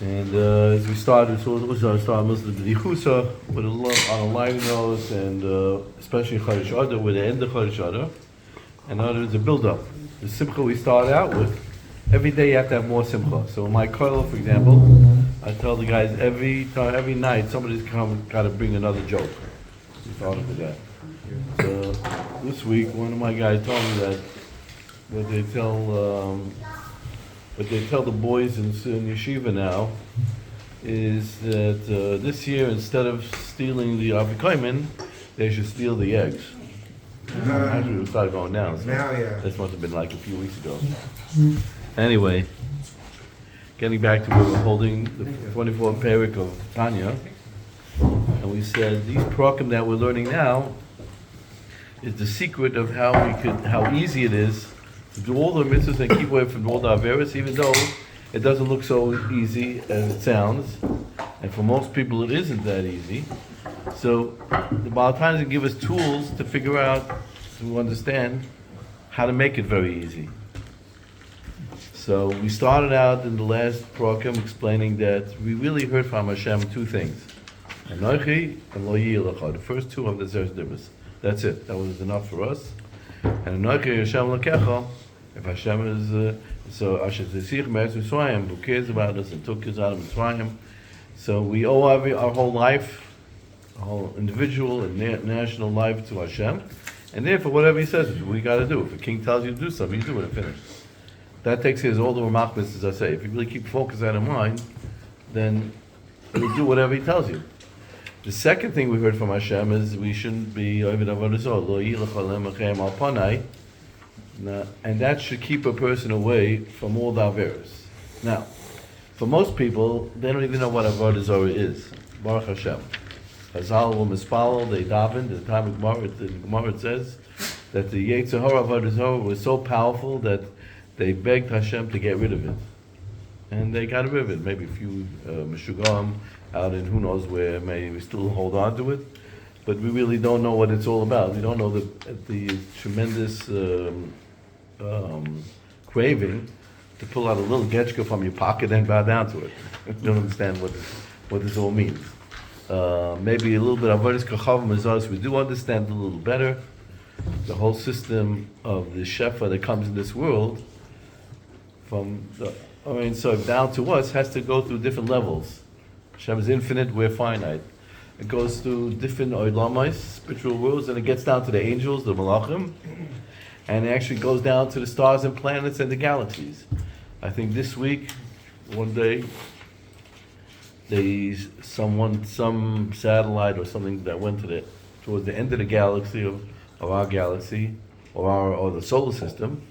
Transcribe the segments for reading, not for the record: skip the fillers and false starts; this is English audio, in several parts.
And as we started, so it was started Muslim Dichusa with on a lighter note, and especially Chodesh Adar with the end of Chodesh Adar. And now there's a build-up. The simcha we start out with, every day you have to have more simcha. So in my kollel, for example, I tell the guys every night somebody's got to bring another joke. We started with that. So this week, one of my guys told me that what they tell the boys in yeshiva now is that this year, instead of stealing the avikoimen, they should steal the eggs. Actually, it started going down. So Now, yeah. this must have been like a few weeks ago. Anyway, getting back to where we're holding the 24th Perek of Tanya, and we said these prokem that we're learning now is the secret of how easy it is to do all the mitzvahs and keep away from all the averos, even though it doesn't look so easy as it sounds, and for most people it isn't that easy. So the Baal Times give us tools to figure out, to understand how to make it very easy. So we started out in the last program explaining that we really heard from Hashem two things: Anochi and Lo Yilecha, the first two of the Zeres Dibros. That's it. That was enough for us. And Anochi Hashem Lakecha, if Hashem is so Asher Tzich Meretz Mitzrayim, who cares about us and took us out of Mitzrayim. So we owe our whole life, our whole individual and national life to Hashem, and therefore whatever He says is what we got to do. If a king tells you to do something, you do it and finish. That takes care of all the remarkments, as I say. If you really keep focus that in mind, then you'll do whatever He tells you. The second thing we heard from Hashem is we shouldn't be Ovid Avodah Zarah, Lo Yilech Alem Echem Al Panai, and that should keep a person away from all the averos. Now, for most people, they don't even know what Avodah Zarah is. Baruch Hashem. Chazal will mispalel, they daven. The time of Gemara it says that the Yetzer Hara Avodah Zarah was so powerful that they begged Hashem to get rid of it. And they got rid of it. Maybe a few Meshugam out in who knows where, maybe we still hold on to it. But we really don't know what it's all about. We don't know the tremendous craving to pull out a little getchka from your pocket and bow down to it. You don't understand what this all means. Maybe a little bit of Avodas Kachavim is us. We do understand a little better the whole system of the shefa that comes in this world from the so down to us has to go through different levels. Hashem is infinite, we're finite. It goes through different olamais, spiritual worlds, and it gets down to the angels, the malachim, and it actually goes down to the stars and planets and the galaxies. I think this week, one day, some satellite or something that went towards the end of the galaxy of our galaxy or the solar system,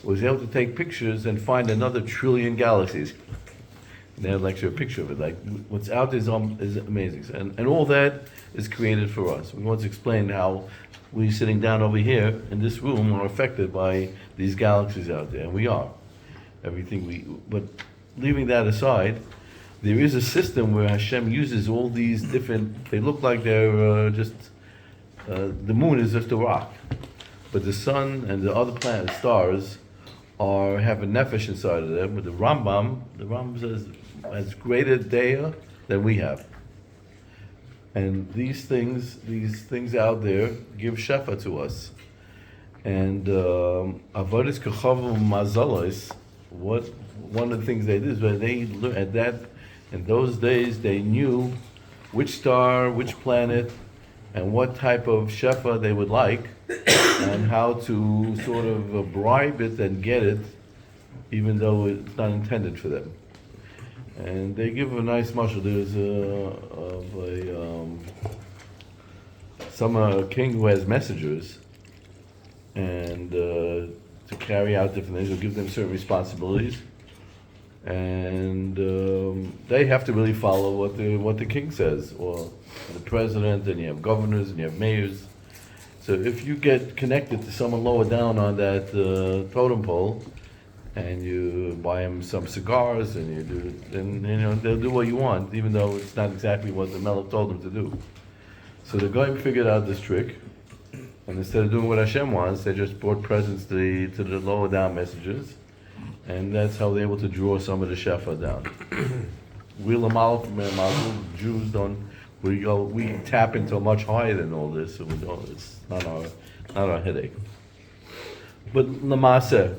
was able to take pictures and find another trillion galaxies. And they had like a picture of it. Like what's out there is amazing. And all that is created for us. We once explained how we sitting down over here in this room are affected by these galaxies out there. And we are. But leaving that aside, there is a system where Hashem uses all these different, they look like they're the moon is just a rock. But the sun and the other planets, stars, have a nefesh inside of them. But the Rambam says has greater daya than we have. And these things out there give shefa to us. And avodas kachavim mazalos. One of the things they did is when they learned at that in those days they knew which star, which planet, and what type of shefa they would like, and how to sort of bribe it and get it, even though it's not intended for them. And they give a nice mashal. There's some king who has messengers, and to carry out different things, will give them certain responsibilities, and they have to really follow what the king says, or the president, and you have governors and you have mayors. So if you get connected to someone lower down on that totem pole, and you buy them some cigars, and they'll do what you want, even though it's not exactly what the Melech told them to do. So the guy figured out this trick, and instead of doing what Hashem wants, they just brought presents to the lower down messengers, and that's how they're able to draw some of the shefa down. we Lamal from Mazel, Jews don't. We tap into much higher than all this, so we don't. It's not our headache. But Lamasa,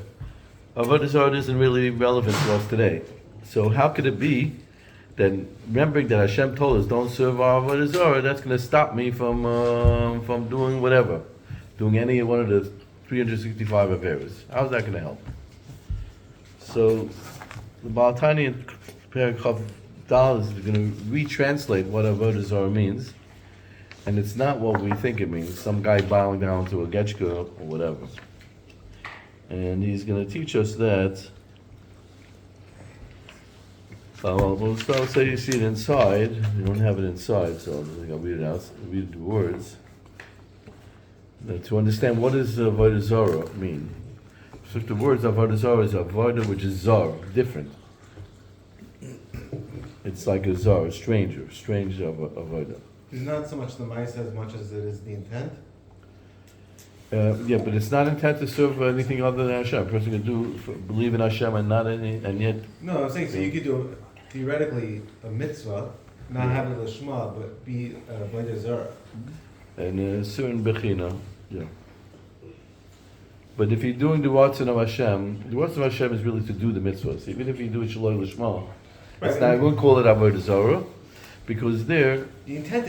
Avodah Zarah isn't really relevant to us today. So how could it be that remembering that Hashem told us don't serve our Avodah Zarah, that's going to stop me from doing whatever, doing any one of the 365 Averas? How's that going to help? So the Baal Tanya in Perek is going to retranslate what Avodah Zarah means, and it's not what we think it means. Some guy bowing down to a getchka or whatever. And he's going to teach us that. We'll start. Say you see it inside. You don't have it inside, so I'll read it out. Read the words. Now, to understand what does Avodah Zarah mean. So the words Avodah Zarah is Avodah, which is Zar, different. It's like a Zar, a stranger, strange Avodah. It's not so much the mice as much as it is the intent. Yeah, but it's not intent to serve anything other than Hashem. A person can believe in Hashem and not any, and yet. No, I'm saying so you could do theoretically a mitzvah, not have it lishma, but be avodah zarah. And a certain bechina, yeah. But if you're doing the Ratzon of Hashem, the Ratzon of Hashem is really to do the mitzvahs. Even if you do it shaloi lishma, it's not. I wouldn't call it avodah zarah, because there. The intent.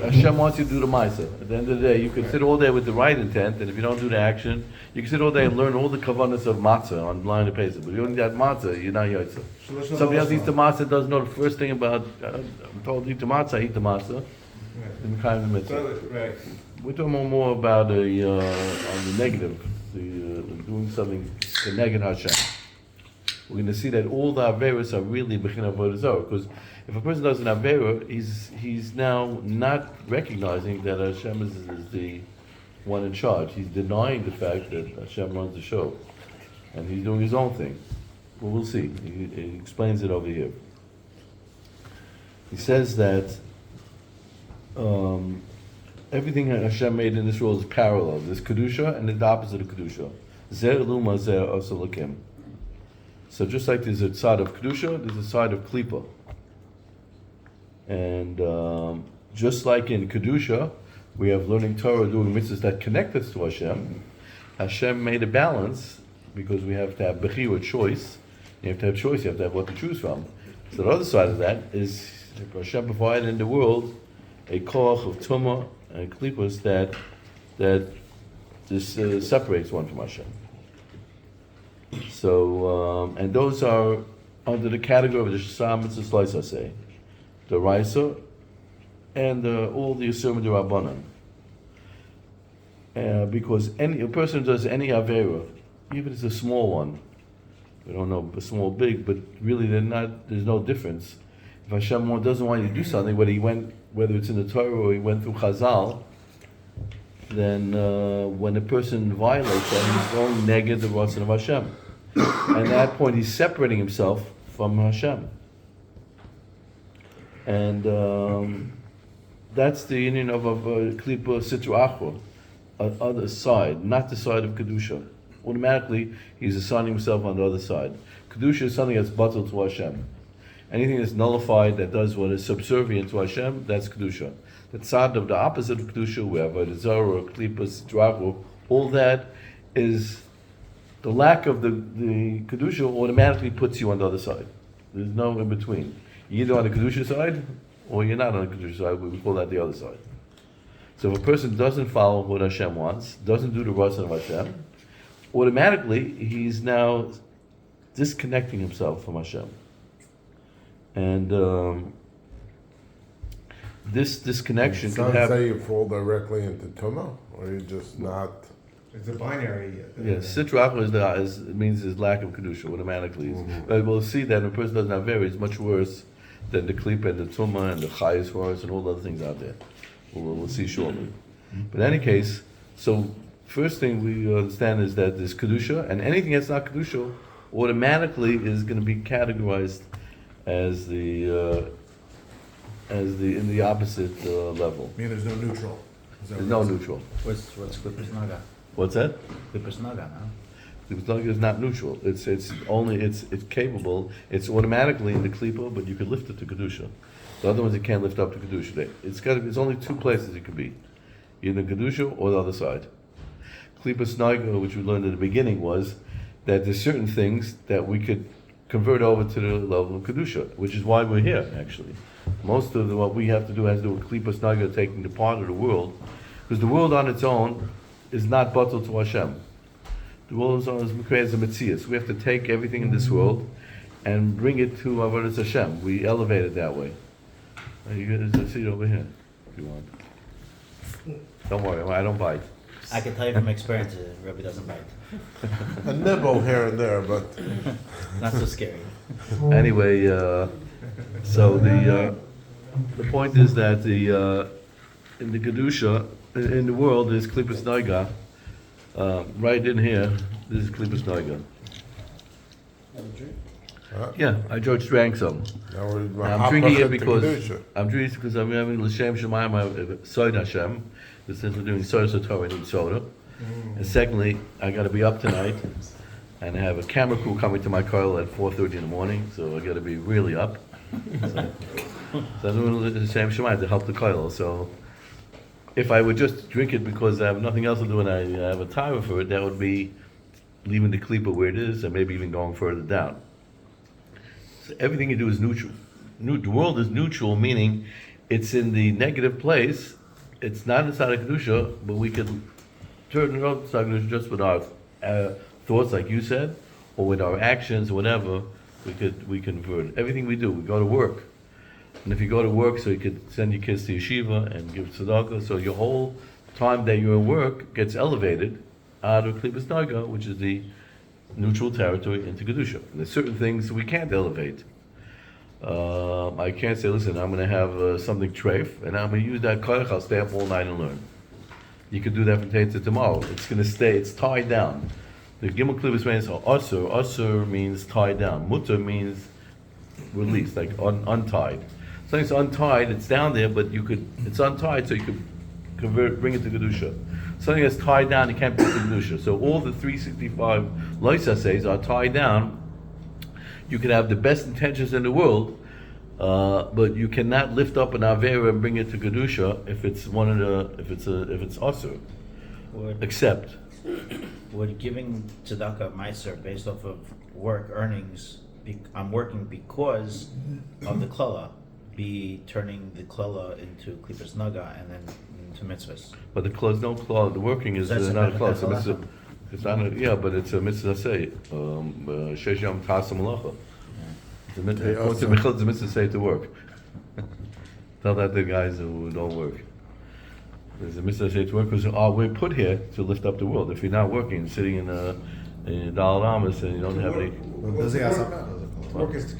Hashem wants you to do the Maisa. At the end of the day, you can sit all day with the right intent, and if you don't do the action, you can sit all day and learn all the kavanas of matzah on blind Pesach. But if you don't eat that matzah, you're not yotzah. Somebody else eats the matzah, doesn't know the first thing about. I'm told to eat the matzah, eat the matzah. In the kind of mitzvah. Right. We're talking more about on the negative, doing something to negate Hashem. We're going to see that all the averos are really b'chin avodah zarah, because if a person does an avera, he's now not recognizing that Hashem is the one in charge. He's denying the fact that Hashem runs the show, and he's doing his own thing. Well, we'll see. He explains it over here. He says that everything Hashem made in this world is parallel. There's kedusha and the opposite of kedusha. Zer luma zer osalakim. So just like there's a side of kedusha, there's a side of klipa. And just like in kedusha, we have learning Torah, doing mitzvahs that connect us to Hashem. Hashem made a balance because we have to have bechira, choice. You have to have choice. You have to have what to choose from. So the other side of that is Hashem provided in the world a koach of tumah and klipas that this separates one from Hashem. So and those are under the category of the Shasam Mitzvah Slice, I say, the Raisa, and all the Yisurim D'Rabbanan. Because a person who does any Avera, even if it's a small one, we don't know small, big, but really there's no difference. If Hashem doesn't want you to do something, whether it's in the Torah or he went through Chazal, then when a person violates that, he's going negative the Ratzon of Hashem. And at that point, he's separating himself from Hashem. And that's the union of Klipa Sitru Achor, other side, not the side of Kedusha. Automatically, he's assigning himself on the other side. Kedusha is something that's bottled to Hashem. Anything that's nullified, that does what is subservient to Hashem, that's Kedusha. The tzad of the opposite of Kedusha, we have Avodah Zarah, Klipas, Drachor, all that is the lack of the Kedusha automatically puts you on the other side. There's no in between. You're either on the Kedusha side or you're not on the Kedusha side, we call that the other side. So if a person doesn't follow what Hashem wants, doesn't do the Ratzon of Hashem, automatically he's now disconnecting himself from Hashem. And this disconnection can happen. Say you fall directly into Tumah, or you just not. It's a binary. Yes, Sitra Achor means his lack of Kedusha, automatically. Mm-hmm. But we'll see that if a person doesn't have Avera, it's much worse than the Klipa and the Tumah and the Chayes Forest and all the other things out there. We'll see shortly. Mm-hmm. But in any case, so first thing we understand is that there's Kedusha, and anything that's not Kedusha automatically is going to be categorized as in the opposite level. I mean, there's no neutral. There's no neutral. What's Klipas Naga? What's that? Klipas Naga, no? Klipas Naga is not neutral. It's capable. It's automatically in the Klipa, but you could lift it to Kedusha. The other ones you can't lift up to Kedusha. It's only two places it could be. Either Kedusha or the other side. Klipas Naga, which we learned at the beginning, was that there's certain things that we could convert over to the level of Kedusha, which is why we're here, actually. Most of what we have to do has to do with Klipas Naga, taking the part of the world, because the world on its own is not bottled to Hashem. The world on its own is created as a Metzias. We have to take everything in this world and bring it to Avodas Hashem. We elevate it that way. You get a seat over here, if you want. Don't worry, I don't bite. I can tell you from experience, Rabbi doesn't bite. A nibble here and there, but Not so scary. Anyway, so the point is that in the Kedusha, in the world, there's Klipas Naga. Right in here, this is Klipas Naga. Yeah, I just drank some. now we're I'm drinking it because Kedusha. I'm having L'Shem Shemayim Soid Hashem. Since we're doing soda sator, I need soda. And secondly, I got to be up tonight, and I have a camera crew coming to my car at 4:30 in the morning, so I got to be really up. So I'm doing L'Shem Shemayim to help the koil. So if I would just drink it because I have nothing else to do and I have a tire for it, that would be leaving the klipa where it is and maybe even going further down. So everything you do is neutral. The world is neutral, meaning it's in the negative place. It's not inside of Kedusha, but we can turn it on inside Kedusha just with our thoughts, like you said, or with our actions, whatever. We convert everything we do. We go to work, and if you go to work, so you could send your kids to yeshiva and give tzedakah, so your whole time that you're at work gets elevated out of klipas naga, which is the neutral territory, into Kedusha. And there's certain things we can't elevate. I can't say, listen, I'm going to have something treif, and I'm going to use that koyach, I'll stay up all night and learn. You could do that from today to tomorrow. It's going to stay, it's tied down. The gimel klivus means asur. Asur means tied down. Mutter means released, like untied. Something's untied, it's down there, but it's untied, so you could bring it to Kedusha. Something that's tied down, you can't bring it to Kedusha. So all the 365 loisases are tied down. You can have the best intentions in the world, but you cannot lift up an avera and bring it to Kedusha if it's if it's asur. Except Would giving tzedakah meiser based off of work earnings, I'm working because of the klala, be turning the klala into klipas naga and then into mitzvahs? But the clause, no clause. The working is That's not a clause. that's a It's not a, yeah, but it's a mitzvah say. Shesh yom ta'asa malacha. It's a mitzvah say to work. Tell that to guys who don't work. There's a mitzvah say to work because we're put here to lift up the world. If you're not working, sitting in Dalai Lamas and you don't have any. Work is to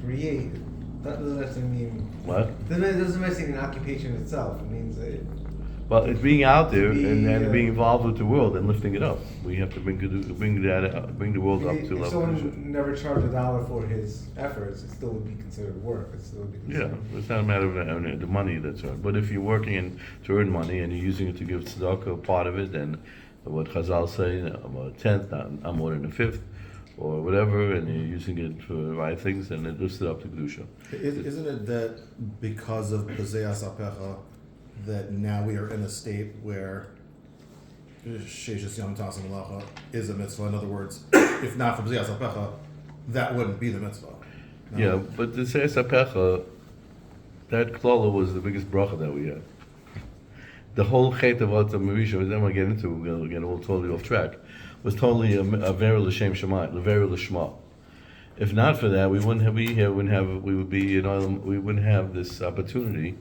create. That doesn't necessarily mean. What? It doesn't necessarily mean an occupation itself. It means Well, it's being out there and being involved with the world and lifting it up. We have to bring the world up to if level. someone never charged $1 for his efforts, it still would be considered work. It still would be Yeah, considered. it's not a matter of the money that's earned. But if you're working to earn money and you're using it to give tzedakah, part of it, then what Chazal say, I'm a tenth, not more than a fifth, or whatever, and you're using it for the right things, then it lifts it up to Kedusha. Isn't it that because of Pezeas Apecha, that now we are in a state where Sheshis Yom Tasim Malacha is a mitzvah? In other words, if not for Pezeas Apecha, that wouldn't be the mitzvah. No? Yeah, but the Seis HaPecha, that klala was the biggest bracha that we had. The whole chet of Ata Marisha, which then we'll get into, we're going to get all totally off track, was totally a vera l'shem shemai, a vera l'shma. If not for that, we wouldn't be here. We wouldn't have this opportunity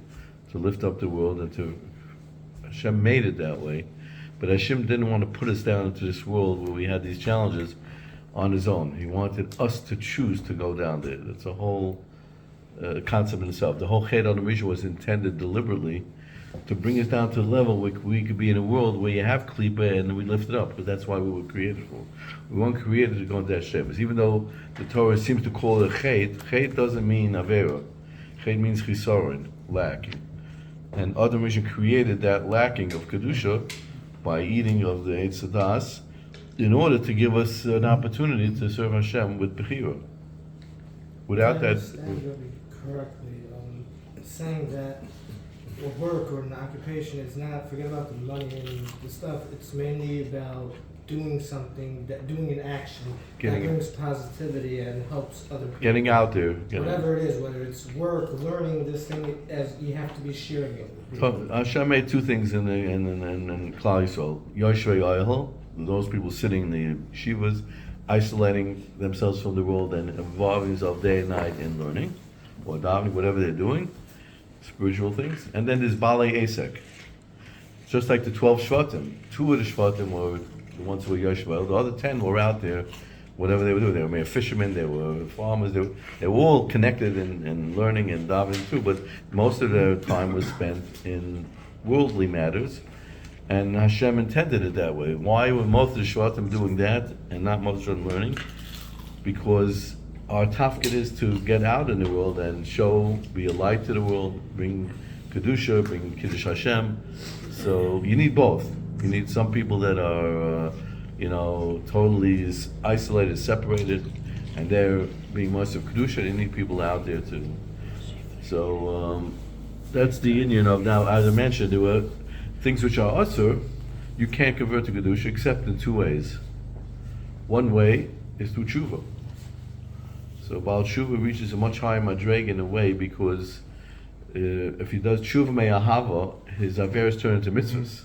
to lift up the world and to. Hashem made it that way, but Hashem didn't want to put us down into this world where we had these challenges on His own. He wanted us to choose to go down there. That's a whole concept in itself. The whole chet on the Mishnah was intended deliberately to bring us down to a level where we could be in a world where you have klipa and we lift it up, because that's why we were created for. We weren't created to go into that shevis. Even though the Torah seems to call it chet doesn't mean avera. Chet means chisaron, lack. And Adam Rishon created that lacking of kedusha by eating of the Eitz Hadas, in order to give us an opportunity to serve Hashem with Bechira. Without If I that, understand Rabbi correctly, it's saying that a work or an occupation is not, forget about the money and the stuff, it's mainly about doing something, doing an action Getting- that brings positivity and helps other people. getting out there. Whatever it is, whether it's work, learning this thing, as you have to be sharing it with people. So Hashem made two things in Klal Yisrael. Yoshvei Oyel, those people sitting in the yeshivas, isolating themselves from the world and involving themselves day and night in learning, or davening, whatever they're doing, spiritual things. And then there's Balei Esek. Just like the 12 Shvatim. 2 of the Shvatim were the ones who were Yoshvei. The other 10 were out there, whatever they were doing. They were fishermen, they were farmers, they were all connected in learning and davening too, but most of their time was spent in worldly matters. And Hashem intended it that way. Why were most of the Shvatim doing that and not most of them learning? Because our tafkid is to get out in the world and show, be a light to the world, bring Kedusha, bring Kiddush Hashem. So you need both. You need some people that are, totally isolated, separated, and they're being most of Kedusha. You need people out there too. So that's the union of, now, as I mentioned, there were things which are usur, you can't convert to Kedusha except in 2 ways. One way is through tshuva. So Baal Tshuva reaches a much higher madreg in a way because if he does tshuva me'ahava, his averos turn into mitzvahs.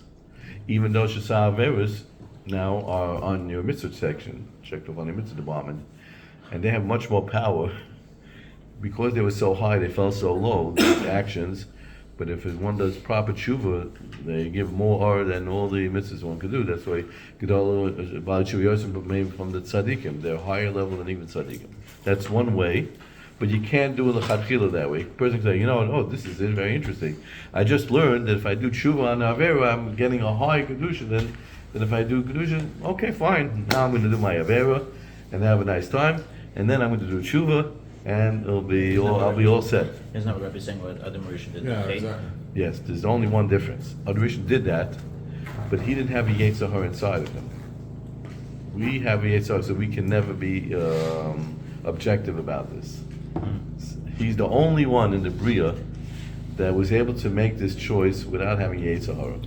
Even though shasa averos now are on your mitzvah section, checked off on the mitzvah department, and they have much more power because they were so high, they fell so low, these actions. But if one does proper tshuva, they give more or than all the mitzvahs one could do. That's why Gedol Baal Tshuva Yosef made from the tzaddikim. They're higher level than even tzaddikim. That's one way, but you can't do l'chadchila that way. A person can say, this is very interesting. I just learned that if I do tshuva on Avera, I'm getting a higher kedusha than if I do kedusha. Okay, fine. Now I'm going to do my Avera and have a nice time, and then I'm going to do tshuva, and I'll be all set. Isn't that what Rabbi saying what Adam Rishon did? Yeah, Okay? exactly. Yes, there's only one difference. Adrishan did that, but he didn't have a Yetzer Hara inside of him. We have a Yetzer Hara, so we can never be objective about this. He's the only one in the Bria that was able to make this choice without having Yetzer Hara.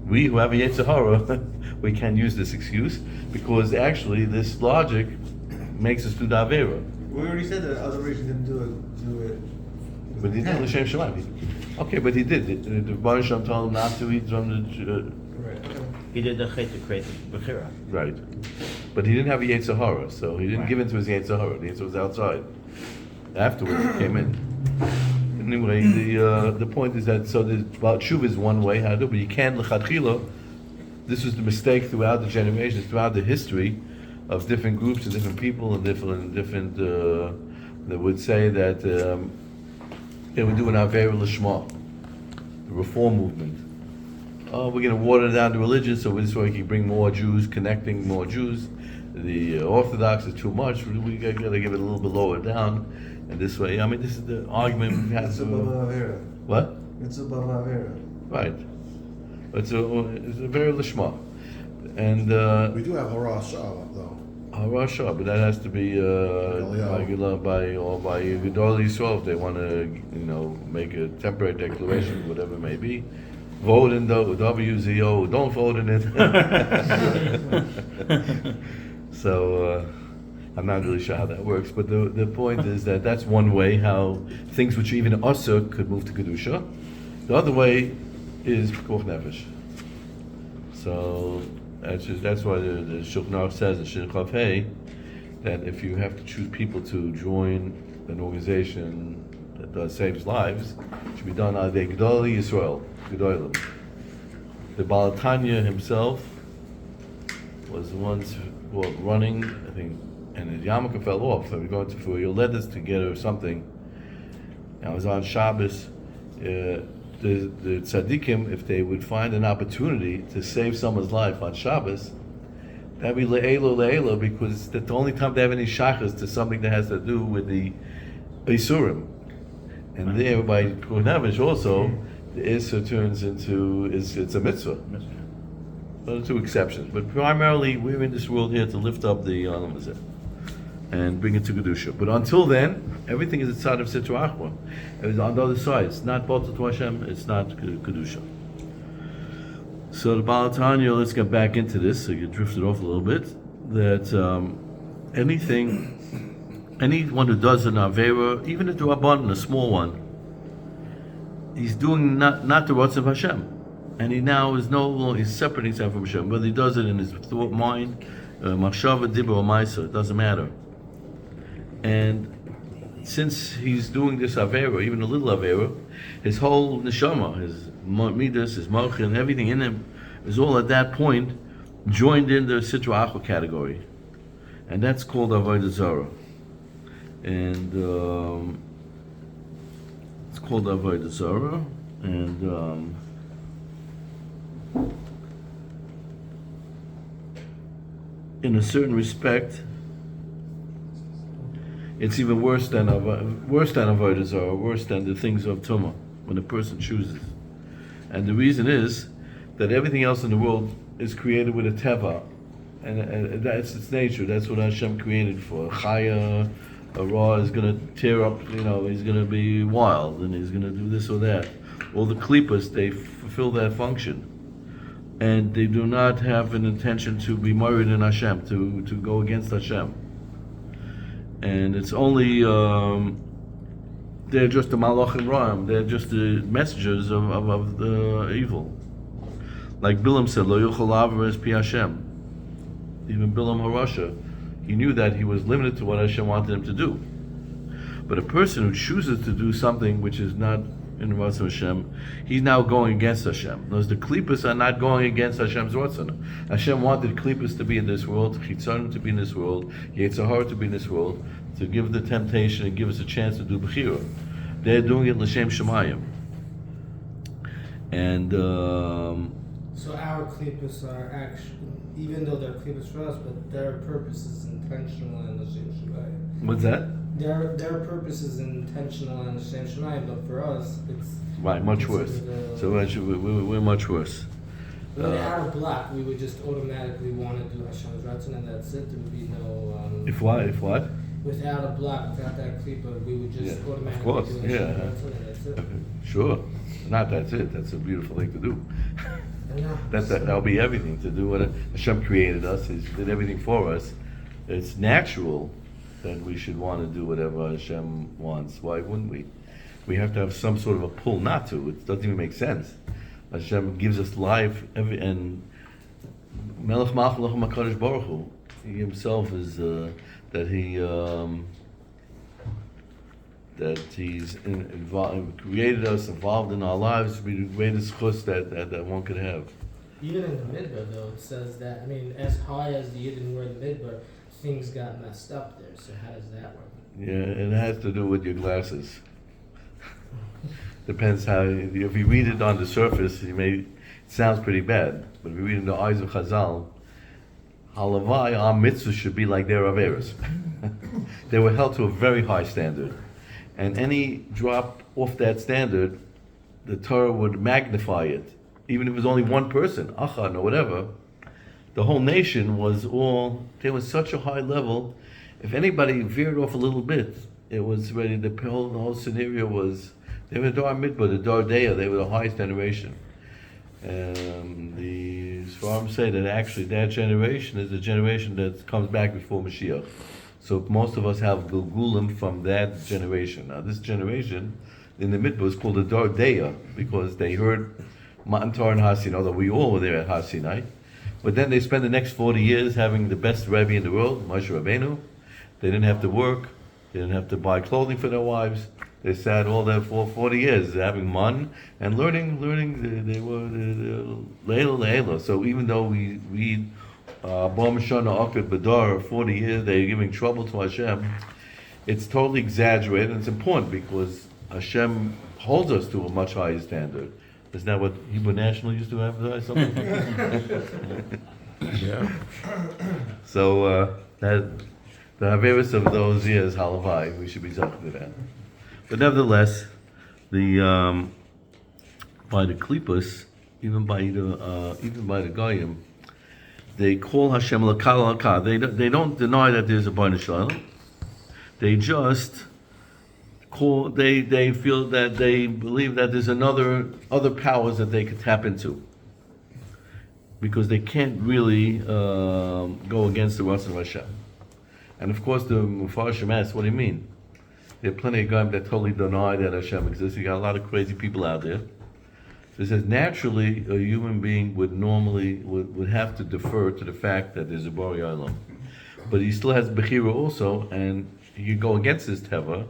We who have a Yetzer Hara, we can't use this excuse because actually this logic makes us do the Avera. We already said that other reason didn't do it. But he did L'Shem Shamayim. Okay, but he did. The Baruch Shem told him not to eat from the... Right. He did the chet to create the Bechira. Right. But he didn't have a Yetzer Hara, so he didn't give in to his Yetzer Hara. The Yetzer was outside. Afterwards, he came in. Anyway, the point is that, so the Baal Tshuva is one way how to do it, but you can't l'chadchila. This was the mistake throughout the generations, throughout the history of different groups and different people and different that would say that they would do an Avera Lishma, the reform movement. Oh, we're going to water down the religion so this way we can bring more Jews, connecting more Jews. The Orthodox is too much. We got to give it a little bit lower down, and this way. I mean, this is the argument we've had. It's above Avera. What? It's above Avera. Right. It's a very lishma, and We do have Hara Shah though. Rasha, but that has to be regular by Gedol Yisrael if they want to, make a temporary declaration, whatever it may be. Vote in the WZO, don't vote in it. So I'm not really sure how that works, but the point is that that's one way how things which are even usher could move to Kedusha. The other way is Pikuach Nefesh. So that's why the Shulchan Aruch says in Shin Chav Hey that if you have to choose people to join an organization that saves lives, it should be done on the Gedolei Yisrael, Gedolim. The Baal Tanya himself was the ones who were running, I think, and his yarmulke fell off. So we were going for your letters to get her something. And I was on Shabbos. The tzaddikim, if they would find an opportunity to save someone's life on Shabbos, that'd be le'elo, because that's the only time they have any shachas to something that has to do with the Isurim. And there, by Pikuach Nefesh also, the Isur turns into, it's a mitzvah. Those are two exceptions. But primarily, we're in this world here to lift up the Olam Hazeh and bring it to Kedusha. But until then, everything is inside of Sitra Achra. It's on the other side. It's not Bota to Hashem, it's not Kedusha. So the Baal Tanya, let's get back into this, so you drifted off a little bit, that anyone who does an Avera, even if the Rabban, a small one, he's doing not the Ratzon of Hashem. And he now is no longer, he's separating himself from Hashem. Whether he does it in his thought, mind, Machshava, Dibur, or Maisa, it doesn't matter. And since he's doing this Avera, even a little Avera, his whole Neshama, his Midas, his Malchim, and everything in him is all at that point joined in the Sitra Achra category. And that's called Avodah Zarah. And it's called Avodah Zarah. And in a certain respect, it's even worse than Avodah Zarah, worse than the things of Tumah, when a person chooses. And the reason is that everything else in the world is created with a teva, and that's its nature. That's what Hashem created for. Chaya, a raw is going to tear up. He's going to be wild, and he's going to do this or that. All the klippas, they fulfill that function, and they do not have an intention to be married in Hashem, to go against Hashem. And it's only they're just the Malachim Ra'am. They're just the messengers of the evil. Like Bilam said, Lo Yuchol Avar Es Pi Hashem. Even Bilam Harasha, he knew that he was limited to what Hashem wanted him to do. But a person who chooses to do something which is not in the Ratzon of Hashem, he's now going against Hashem. Those the Klippas are not going against Hashem's Ratzon. Hashem wanted Klippas to be in this world, Chitzonim to be in this world, Yetzirah to be in this world, to give the temptation and give us a chance to do Bechira. They're doing it L'Shem Shemayim. And so our klippas are actually, even though they're klippas for us, but their purpose is intentional and l'shem shemayim. what's that? Their purpose is intentional and l'shem shemayim, but for us, it's Right, much worse. So we're much worse. Out of block, we would just automatically want to do Hashem's Ratzon, and that's it. There would be no. If what? Without a block, without that klippa, we would just automatically of course, do yeah. Hashem's Ratzon, and that's it. Sure. Not that's it. That's a beautiful thing to do. No. That'll be everything to do what Hashem created us. He did everything for us. It's natural that we should want to do whatever Hashem wants. Why wouldn't we? We have to have some sort of a pull not to. It doesn't even make sense. Hashem gives us life, and Melech Malach Lochem HaKadosh Baruch Hu, he himself is that he's created us, involved in our lives, to be the greatest chus that one could have. Even in the Midbar, though, it says that, as high as the Yidden were in the Midbar, things got messed up there. So how does that work? Yeah, it has to do with your glasses. Depends how. If you read it on the surface, it sounds pretty bad. But if you read it in the eyes of Chazal, halavai, our mitzvahs should be like their averos. They were held to a very high standard, and any drop off that standard, the Torah would magnify it. Even if it was only one person, achan or whatever, the whole nation was all. They were such a high level. If anybody veered off a little bit, it was ready. The whole scenario was. They were Dar Midbar, the Dar Deya. They were the highest generation. The Sfarim say that actually that generation is the generation that comes back before Mashiach. So most of us have Gilgulim from that generation. Now this generation in the Midbar is called the Dar Deya because they heard Matan Torah and Har Sinai, although we all were there at Har Sinai. But then they spent the next 40 years having the best Rebbe in the world, Moshe Rabbeinu. They didn't have to work. They didn't have to buy clothing for their wives. They sat all there for 40 years having man and learning. They were Leila. So even though we read Bom Shana Akad Badar 40 years, they're giving trouble to Hashem, it's totally exaggerated, and it's important because Hashem holds us to a much higher standard. Isn't that what Hebrew National used to emphasize something? Yeah. So that the Haveris of those years, Halavai, we should be talking to that. But nevertheless, by the Klippas, even by the Goyim, they call Hashem Lakal Lakal. They don't deny that there's a Bnei Shalom. They just call. They feel that they believe that there's other powers that they could tap into, because they can't really go against the Ratzon of Hashem. And of course, the Mepharshim asks, "What do you mean?" There are plenty of guys that totally deny that Hashem exists. You got a lot of crazy people out there. So it says naturally a human being would have to defer to the fact that there's a Borei Olam, but he still has Bechira also, and he could go against his Teva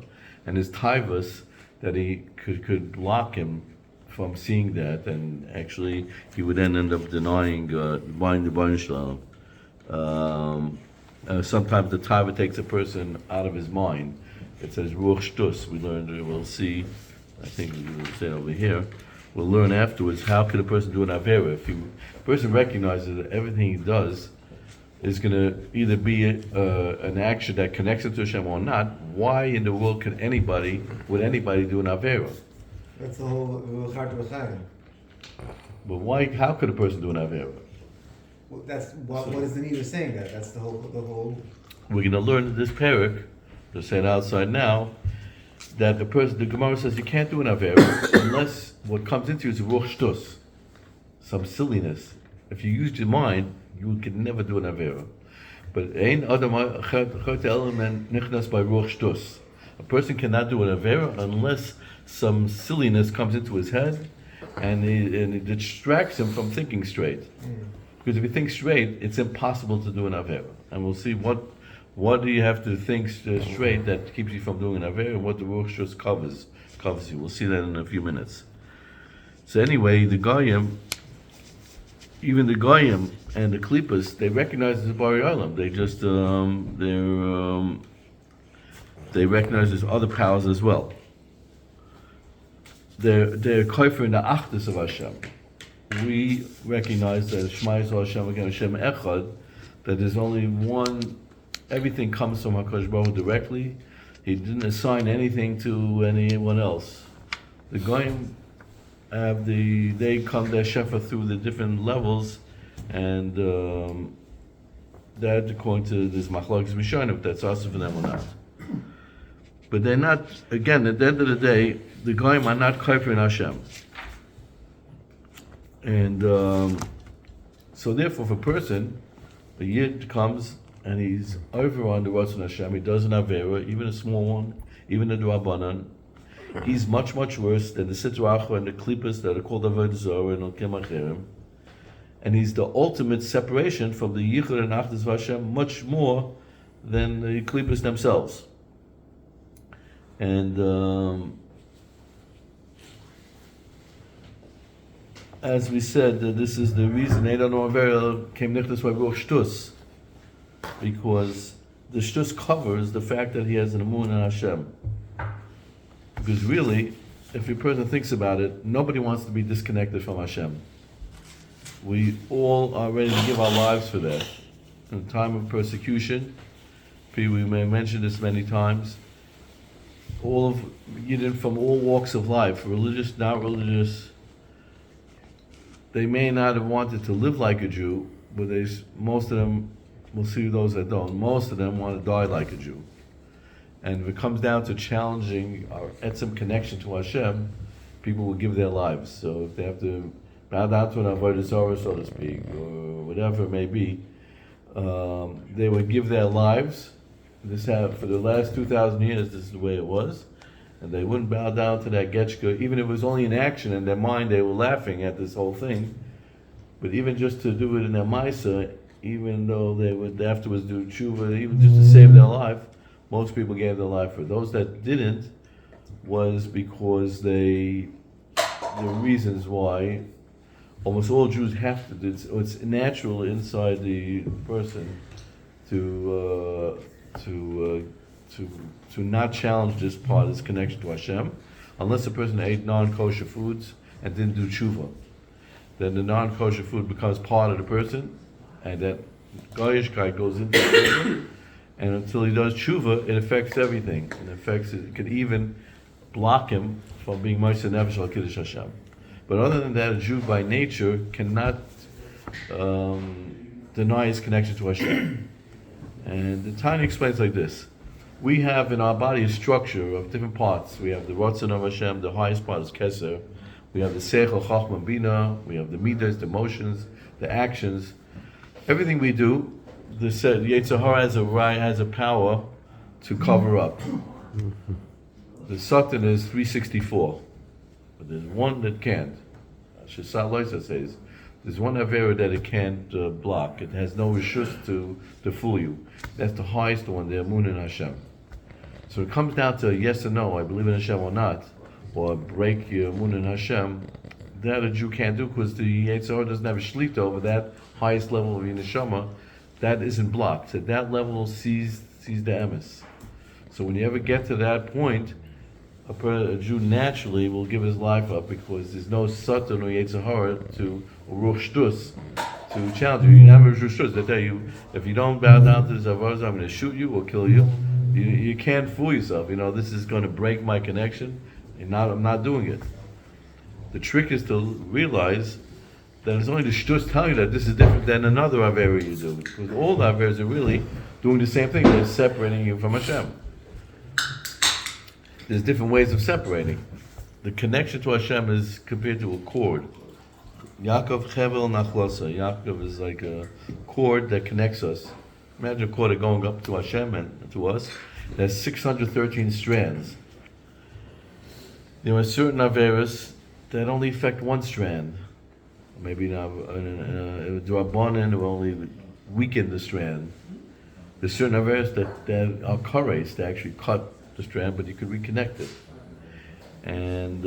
and his Taivas that he could block him from seeing that, and actually he would then end up denying buying the Bnei Shalom. Sometimes the Taiva takes a person out of his mind. It says Ruach Shtus. We learned, we'll see, I think we'll say it over here. We'll learn afterwards how could a person do an Avera. If a person recognizes that everything he does is going to either be an action that connects him to Hashem or not, why in the world would anybody do an Avera? That's the whole Charta B'Chaim. But why? How could a person do an Avera? Well, that's what is the need of saying that? That's the whole. We're going to learn this Perek, to say it outside now, that the Gemara says you can't do an Avera unless what comes into you is a Ruach Shtus, some silliness. If you use your mind, you can never do an Avera. But Ein Adam Chot Element Nichnas by Ruach Shtus. A person cannot do an Avera unless some silliness comes into his head and it distracts him from thinking straight. Because if you think straight, it's impossible to do an Avera. And we'll see what do you have to think straight that keeps you from doing an Avera, and what the Ruach Shtus covers you. We'll see that in a few minutes. So anyway, even the Goyim and the Klippas, they recognize the Borei Olam. They just they recognize there's other powers as well. They're kofer in the Achdus of Hashem. We recognize that Shema Yisrael Hashem again Hashem Echad, that there's only one. Everything comes from HaKadosh Baruch Hu directly. He didn't assign anything to anyone else. The Goyim they come their shefa through the different levels, and that according to this machlokes Rishonim, if that's also for them or not. But they're not. Again, at the end of the day, the Goyim are not kofer in Hashem, and so therefore, if a person, a Yid comes and he's over on the Ratzon Hashem, he does an Avera, even a small one, even a D'Rabbanan, he's much, much worse than the Sitra Achra and the Klippas that are called Avodah Zarah and Olkem Acherim. And he's the ultimate separation from the Yichud and Achdus of Hashem, much more than the Klippas themselves. And as we said, this is the reason Eidan Avera came Nichnas by Ruach Shtus, because the Shtus covers the fact that he has an Amun in Hashem. Because really, if a person thinks about it, nobody wants to be disconnected from Hashem. We all are ready to give our lives for that. In a time of persecution, we may mention this many times, all of Yidden from all walks of life, religious, not religious, they may not have wanted to live like a Jew, but most of them, we'll see those that don't, most of them want to die like a Jew. And if it comes down to challenging our etzem connection to Hashem, people will give their lives. So if they have to bow down to an avodah zarah, so to speak, or whatever it may be, they would give their lives. For the last 2,000 years, this is the way it was. And they wouldn't bow down to that getchka, even if it was only an action in their mind, they were laughing at this whole thing. But even just to do it in their maisa, even though they would afterwards do tshuva, even just to save their life, most people gave their life for it. Those that didn't was because the reasons why almost all Jews have to, it's natural inside the person to not challenge this part, this connection to Hashem, unless a person ate non-kosher foods and didn't do tshuva. Then the non-kosher food becomes part of the person, and that goyishkeit goes into the person, and until he does tshuva, it affects everything. It can even block him from being Moshe Nefesh al Kiddush Hashem. But other than that, a Jew by nature cannot deny his connection to Hashem. And the Tanya explains like this. We have in our body a structure of different parts. We have the Ratzon of Hashem, the highest part is Keser. We have the Seichel, Chachma, Bina. We have the Midas, the emotions, the actions. Everything we do, the Yetzer Hara has a power to cover up. The Satan is 364, but there's one that can't. Shesat Loisa says, there's one Avera that it can't block. It has no reshus to fool you. That's the highest one, the Amun in Hashem. So it comes down to yes or no, I believe in Hashem or not, or break your Amun in Hashem. That a Jew can't do because the Yetzer Hara doesn't have a shlita over that highest level of Yineshama. That isn't blocked. At that level sees the emes. So when you ever get to that point, a Jew naturally will give his life up because there's no Satan or Yetzer Hara to Ruch Shtus to challenge you. You never Ruch Shtus. They tell you, if you don't bow down to the Zavaras, I'm going to shoot you or kill you. You can't fool yourself. This is going to break my connection, and I'm not doing it. The trick is to realize that it's only the Shtus telling you that this is different than another Avera you do. Because all the Averas are really doing the same thing. They're separating you from Hashem. There's different ways of separating. The connection to Hashem is compared to a cord. Yaakov Chevel Nachlosa. Yaakov is like a cord that connects us. Imagine a cord going up to Hashem and to us. There's 613 strands. There are certain Averas that only affect one strand. Maybe Drabanan will only weaken the strand. There's certain Averas that are kares, they actually cut the strand, but you could reconnect it. And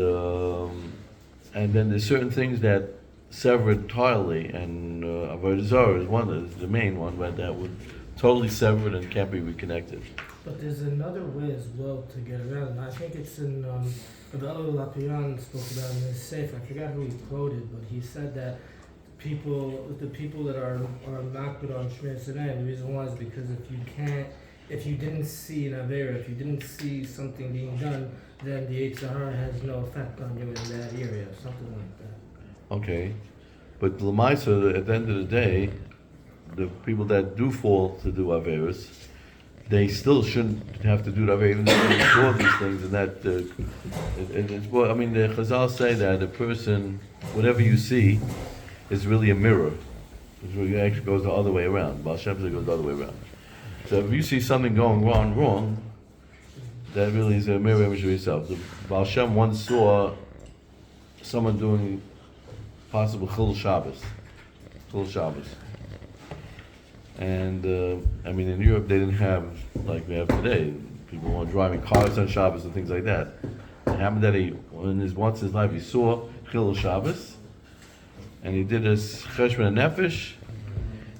then there's certain things that sever entirely, and Avodah Zarah is the main one, where that would totally sever it and can't be reconnected. But there's another way as well to get around. I think it's in Rabbi Lapian spoke about in his safe. I forgot who he quoted, but he said that the people that are not good on Shmir Sinai, the reason why is because if you didn't see an Avera, if you didn't see something being done, then the Yetzer Hara has no effect on you in that area, something like that. Okay, but Lamaisa, at the end of the day, the people that do fall to do Averas, they still shouldn't have to do the Avera, even though they saw these things, and that, the Chazal say that a person, whatever you see, is really a mirror. It actually goes the other way around. Baal Shem Tov goes the other way around. So if you see something going wrong, that really is a mirror image of yourself. The Baal Shem once saw someone doing possible Chil Shabbos. And in Europe they didn't have like we have today. People were driving cars on Shabbos and things like that. It happened that once in his life he saw Chil Shabbos, and he did his Cheshbon Nefesh,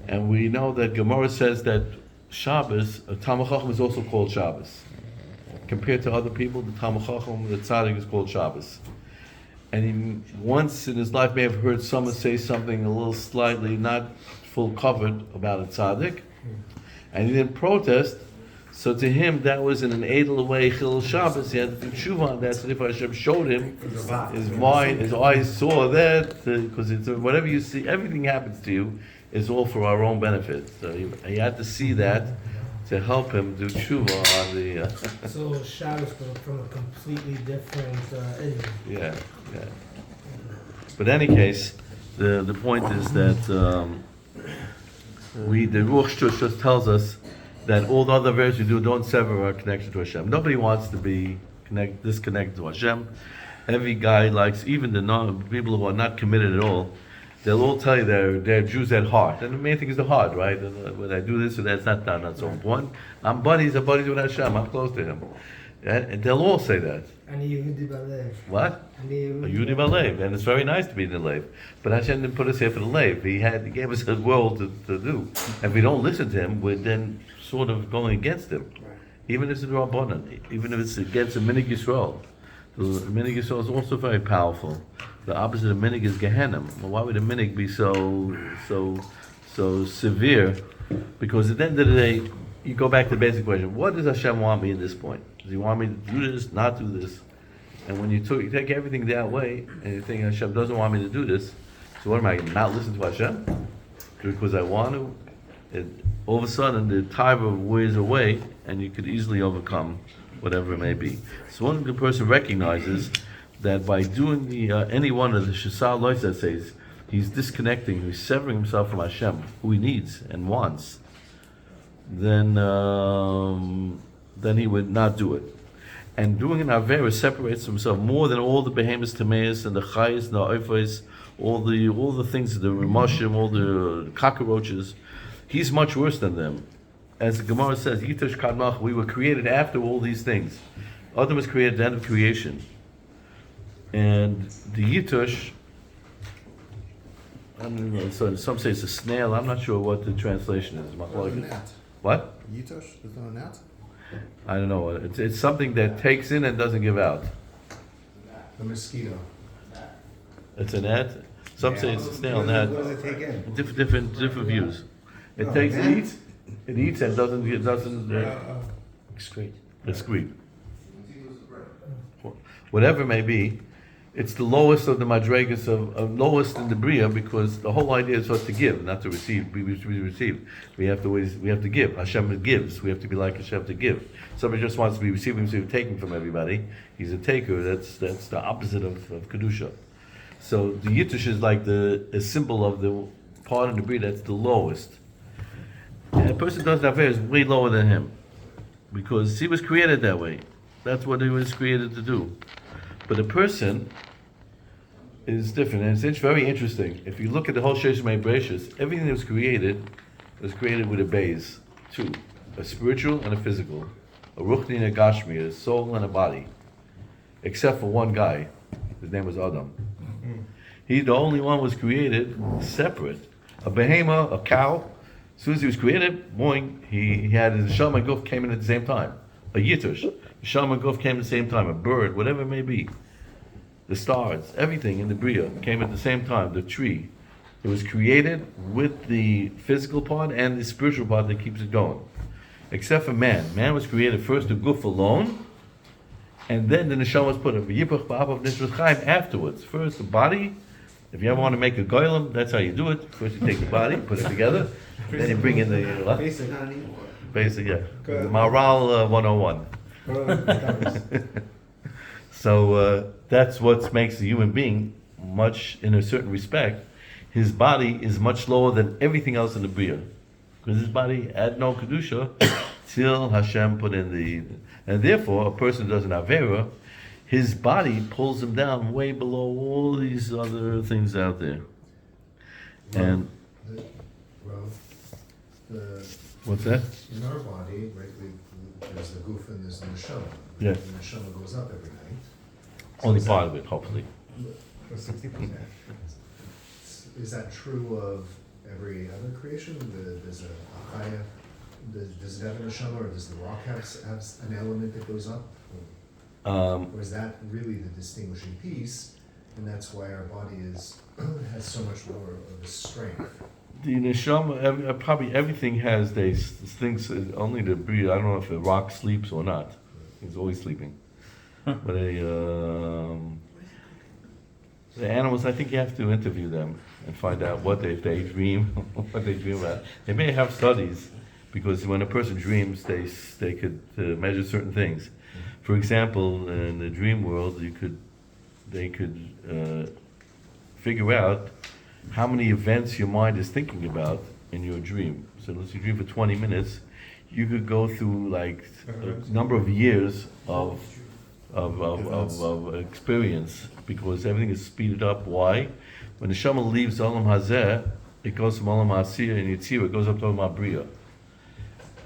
and we know that Gemara says that Shabbos, a Talmid Chacham is also called Shabbos. Compared to other people, the Talmid Chacham, the Tzaddik is called Shabbos. And he once in his life may have heard someone say something a little slightly not full covered about a Tzaddik, and he didn't protest. So to him, that was in an edel way, Chil Shabbos. He had to do tshuva on that. So if Hashem showed him, his mind, his eyes saw that, because it's whatever you see, everything happens to you is all for our own benefit. So he had to see that to help him do tshuva on the. So Shabbos from a completely different idea. Yeah. But in any case, the point is that the Ruach Shtush just tells us that all the other verses we do don't sever our connection to Hashem. Nobody wants to be disconnected to Hashem. Every guy likes, even the people who are not committed at all, they'll all tell you they're Jews at heart. And the main thing is the heart, right? And when I do this or that's not so important. I'm buddies with Hashem. I'm close to Him. And they'll all say that. And Yehudi Balev. What? Yehudi Balev. And it's very nice to be in the Lev. But Hashem didn't put us here for the Lev. He gave us a world to do. And if we don't listen to Him, we're then sort of going against Him. Even if it's a Rabbanan, even if it's against the Minig Yisrael. The Minig Yisrael is also very powerful. The opposite of Minig is Gehenna. Well, why would a Minig be so severe? Because at the end of the day, you go back to the basic question: what does Hashem want me at this point? Does He want me to do this, not do this? And when you take everything that way, and you think Hashem doesn't want me to do this, so what am I not listen to Hashem? because I want to, all of a sudden the taiva wears away, and you could easily overcome whatever it may be. So when the person recognizes that by doing the any one of the Shasal Lois that says, he's disconnecting, he's severing himself from Hashem, who he needs and wants, then he would not do it. And doing an Avera separates himself more than all the behemoths, Tameas, and the Chayas, and the Oifais, all the things, the Ramashim, all the cockroaches. He's much worse than them. As the Gemara says, Yitush Kadmach, we were created after all these things. Adam was created at the end of creation. And the Yitush, I don't know, so some say it's a snail, I'm not sure what the translation is. Or a gnat. What? Yitush? Is that a gnat? I don't know. It's something that takes in and doesn't give out. The mosquito. It's an ant. Some say it's a snail, gnat. What does it take in? Different views. It No, takes, gnat? it eats and doesn't Excrete. excrete. Whatever it may be, it's the lowest of the madregas of lowest in the bria, because the whole idea is for us to give, not to receive. We receive. We have to give. Hashem gives. We have to be like Hashem to give. Somebody just wants to be receiving, taking from everybody. He's a taker. That's the opposite of kedusha. So the yitush is like a symbol of the part of the bria that's the lowest. And a person does that is way lower than him, because he was created that way. That's what he was created to do. But a person is different, and it's very interesting. If you look at the whole Sheish Mei Bereshis, everything that was created with a base, two, a spiritual and a physical, a ruchni and a gashmi, a soul and a body, except for one guy. His name was Adam. He, the only one, was created separate. A behema, a cow. As soon as he was created, boing, he had his neshama and guf came in at the same time. A yitush, neshama and guf came at the same time. A bird, whatever it may be. The stars, everything in the bria came at the same time. The tree, it was created with the physical part and the spiritual part that keeps it going. Except for man. Man was created first the guf alone, and then the neshama was put in v'yipach ba'apav nishras chaim afterwards. First the body. If you ever want to make a goylem, that's how you do it. First you take the body, put it together, then you bring in the basic, yeah. The Maral 101. So that's what makes the human being much, in a certain respect, his body is much lower than everything else in the bria, because his body had no kedusha till Hashem put in the, and therefore a person who does an avera, his body pulls him down way below all these other things out there. And what's that? In our body, right, there's the goof and there's the neshama. Yeah. The neshama goes up every night. Only part of it, hopefully. 60%. Is that true of every other creation? Does a chaya, does it have a neshama, or does the rock have an element that goes up? Or is that really the distinguishing piece, and that's why our body has so much more of a strength? The neshama, probably everything has these things. Only the bria. I don't know if the rock sleeps or not. He's always sleeping. But the animals, I think you have to interview them and find out what they dream, what they dream about. They may have studies, because when a person dreams, they could measure certain things. For example, in the dream world, they could figure out how many events your mind is thinking about in your dream. So let's say you dream for 20 minutes, you could go through like a number of years of experience, because everything is speeded up. Why? When the Neshama leaves Olam Hazeh, it goes from Olam Asiyah and Yitzirah, it goes up to Olam Abriya.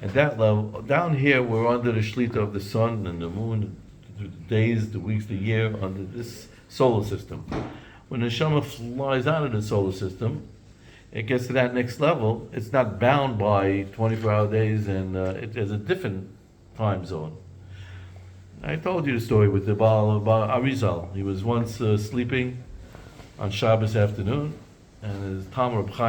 At that level, down here, we're under the shlita of the sun and the moon, the days, the weeks, the year, under this solar system. When the neshama flies out of the solar system, it gets to that next level. It's not bound by 24-hour days, and it has a different time zone. I told you the story with the Baal Arizal. He was once sleeping on Shabbos afternoon, and his Talmud Reb Chaim